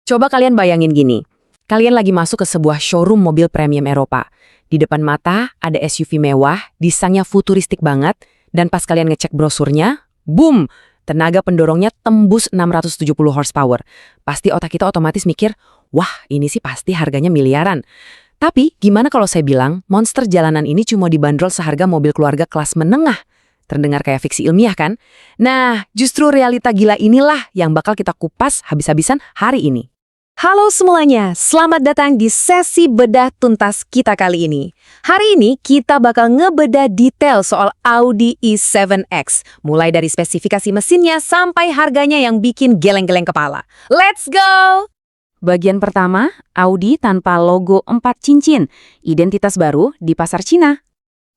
Coba kalian bayangin gini. Kalian lagi masuk ke sebuah showroom mobil premium Eropa. Di depan mata ada SUV mewah, desainnya futuristik banget, dan pas kalian ngecek brosurnya, boom! Tenaga pendorongnya tembus 670 horsepower. Pasti otak kita otomatis mikir, wah ini sih pasti harganya miliaran. Tapi gimana kalau saya bilang, monster jalanan ini cuma dibanderol seharga mobil keluarga kelas menengah? Terdengar kayak fiksi ilmiah kan? Nah, justru realita gila inilah yang bakal kita kupas habis-habisan hari ini. Halo semuanya, selamat datang di sesi bedah tuntas kita kali ini. Hari ini kita bakal ngebedah detail soal Audi i7X, mulai dari spesifikasi mesinnya sampai harganya yang bikin geleng-geleng kepala. Let's go! Bagian pertama, Audi tanpa logo 4 cincin, identitas baru di pasar Cina.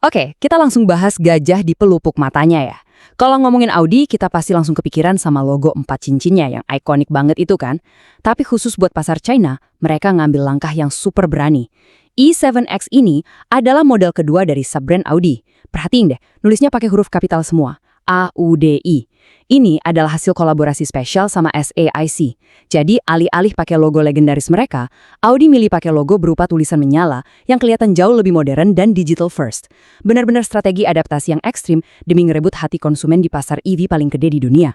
Oke, kita langsung bahas gajah di pelupuk matanya ya. Kalau ngomongin Audi, kita pasti langsung kepikiran sama logo 4 cincinnya yang ikonik banget itu kan. Tapi khusus buat pasar China, mereka ngambil langkah yang super berani. i7X ini adalah model kedua dari sub-brand Audi. Perhatiin deh, nulisnya pakai huruf kapital semua. AUDI. Ini adalah hasil kolaborasi spesial sama SAIC. Jadi, alih-alih pakai logo legendaris mereka, Audi milih pakai logo berupa tulisan menyala yang kelihatan jauh lebih modern dan digital first. Benar-benar strategi adaptasi yang ekstrim demi ngerebut hati konsumen di pasar EV paling gede di dunia.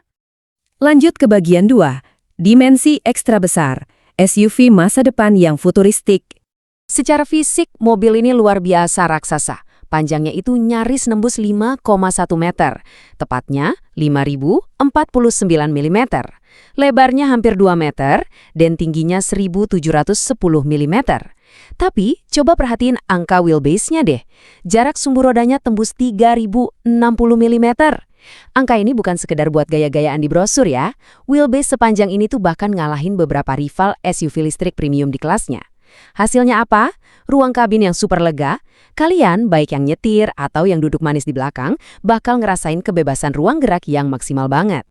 Lanjut ke bagian 2, dimensi ekstra besar, SUV masa depan yang futuristik. Secara fisik, mobil ini luar biasa raksasa. Panjangnya itu nyaris nembus 5,1 meter, tepatnya 5.049 mm. Lebarnya hampir 2 meter dan tingginya 1.710 mm. Tapi, coba perhatiin angka wheelbase-nya deh. Jarak sumbu rodanya tembus 3.060 mm. Angka ini bukan sekedar buat gaya-gayaan di brosur ya. Wheelbase sepanjang ini tuh bahkan ngalahin beberapa rival SUV listrik premium di kelasnya. Hasilnya apa? Ruang kabin yang super lega. Kalian, baik yang nyetir atau yang duduk manis di belakang, bakal ngerasain kebebasan ruang gerak yang maksimal banget.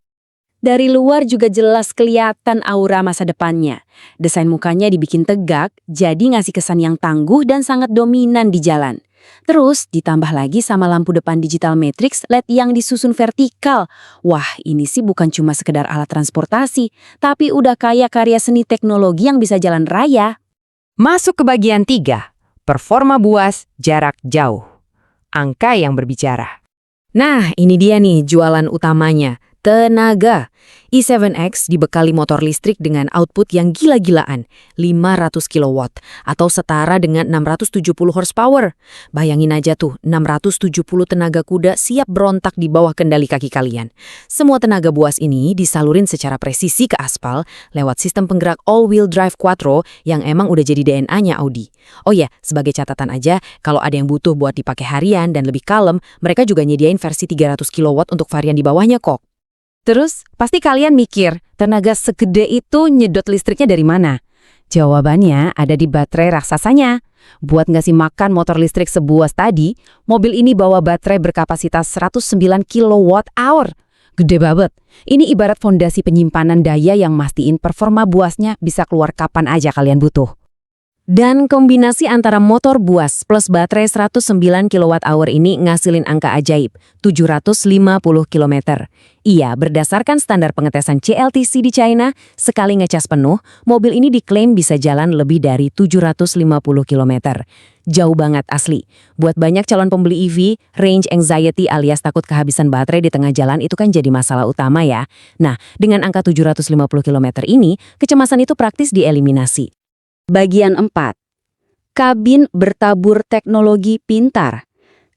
Dari luar juga jelas kelihatan aura masa depannya. Desain mukanya dibikin tegak, jadi ngasih kesan yang tangguh dan sangat dominan di jalan. Terus ditambah lagi sama lampu depan digital matrix LED yang disusun vertikal. Wah, ini sih bukan cuma sekedar alat transportasi, tapi udah kayak karya seni teknologi yang bisa jalan raya. Masuk ke bagian 3, performa buas jarak jauh. Angka yang berbicara. Nah, ini dia nih jualan utamanya, tenaga. i7X dibekali motor listrik dengan output yang gila-gilaan, 500 kW, atau setara dengan 670 horsepower. Bayangin aja tuh, 670 tenaga kuda siap berontak di bawah kendali kaki kalian. Semua tenaga buas ini disalurin secara presisi ke aspal lewat sistem penggerak all-wheel drive quattro yang emang udah jadi DNA-nya Audi. Oh ya, sebagai catatan aja, kalau ada yang butuh buat dipakai harian dan lebih kalem, mereka juga nyediain versi 300 kW untuk varian di bawahnya kok. Terus, pasti kalian mikir, tenaga segede itu nyedot listriknya dari mana? Jawabannya ada di baterai raksasanya. Buat ngasih makan motor listrik sebuas tadi, mobil ini bawa baterai berkapasitas 109 kWh. Gede banget. Ini ibarat fondasi penyimpanan daya yang mastiin performa buasnya bisa keluar kapan aja kalian butuh. Dan kombinasi antara motor buas plus baterai 109 kWh ini ngasilin angka ajaib, 750 km. Iya, berdasarkan standar pengetesan CLTC di China, sekali ngecas penuh, mobil ini diklaim bisa jalan lebih dari 750 km. Jauh banget asli. Buat banyak calon pembeli EV, range anxiety alias takut kehabisan baterai di tengah jalan itu kan jadi masalah utama ya. Nah, dengan angka 750 km ini, kecemasan itu praktis dieliminasi. Bagian 4. Kabin bertabur teknologi pintar.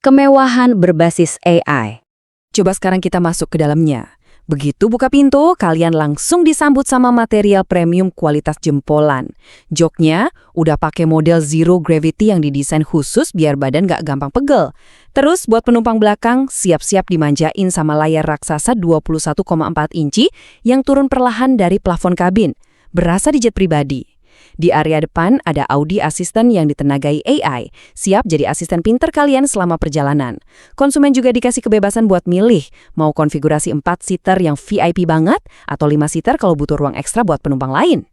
Kemewahan berbasis AI. Coba sekarang kita masuk ke dalamnya. Begitu buka pintu, kalian langsung disambut sama material premium kualitas jempolan. Joknya udah pakai model Zero Gravity yang didesain khusus biar badan gak gampang pegel. Terus buat penumpang belakang, siap-siap dimanjain sama layar raksasa 21,4 inci yang turun perlahan dari plafon kabin. Berasa di jet pribadi. Di area depan ada Audi Assistant yang ditenagai AI, siap jadi asisten pinter kalian selama perjalanan. Konsumen juga dikasih kebebasan buat milih, mau konfigurasi 4-seater yang VIP banget, atau 5-seater kalau butuh ruang ekstra buat penumpang lain.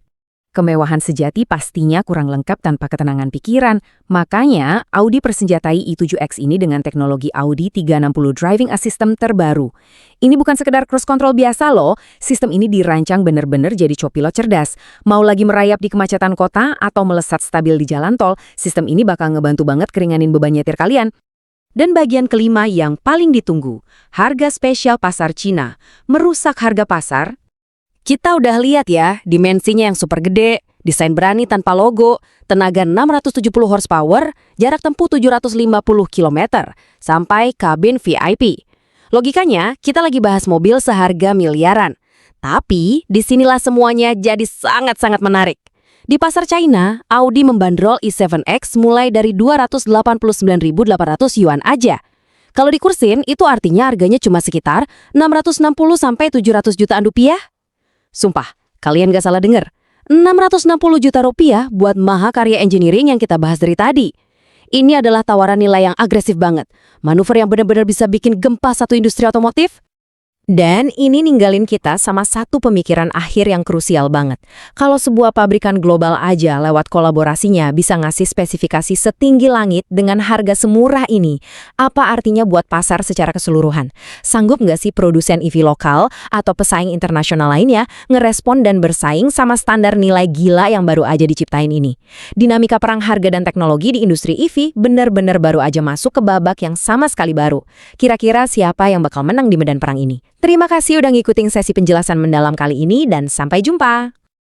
Kemewahan sejati pastinya kurang lengkap tanpa ketenangan pikiran. Makanya, Audi persenjatai i7X ini dengan teknologi Audi 360 Driving Assistant terbaru. Ini bukan sekedar cruise control biasa loh, sistem ini dirancang bener-bener jadi copilot cerdas. Mau lagi merayap di kemacetan kota atau melesat stabil di jalan tol, sistem ini bakal ngebantu banget keringanin beban nyetir kalian. Dan bagian kelima yang paling ditunggu, harga spesial pasar Cina. Merusak harga pasar. Kita udah lihat ya, dimensinya yang super gede, desain berani tanpa logo, tenaga 670 horsepower, jarak tempuh 750 km, sampai kabin VIP. Logikanya, kita lagi bahas mobil seharga miliaran. Tapi, disinilah semuanya jadi sangat-sangat menarik. Di pasar China, Audi membandrol i7X mulai dari 289.800 yuan aja. Kalau dikursin, itu artinya harganya cuma sekitar 660–700 jutaan rupiah. Sumpah, kalian gak salah denger. 660 juta rupiah buat mahakarya engineering yang kita bahas dari tadi. Ini adalah tawaran nilai yang agresif banget. Manuver yang benar-benar bisa bikin gempa satu industri otomotif. Dan ini ninggalin kita sama satu pemikiran akhir yang krusial banget. Kalau sebuah pabrikan global aja lewat kolaborasinya bisa ngasih spesifikasi setinggi langit dengan harga semurah ini, apa artinya buat pasar secara keseluruhan? Sanggup nggak sih produsen EV lokal atau pesaing internasional lainnya ngerespon dan bersaing sama standar nilai gila yang baru aja diciptain ini? Dinamika perang harga dan teknologi di industri EV benar-benar baru aja masuk ke babak yang sama sekali baru. Kira-kira siapa yang bakal menang di medan perang ini? Terima kasih udah ngikutin sesi penjelasan mendalam kali ini dan sampai jumpa.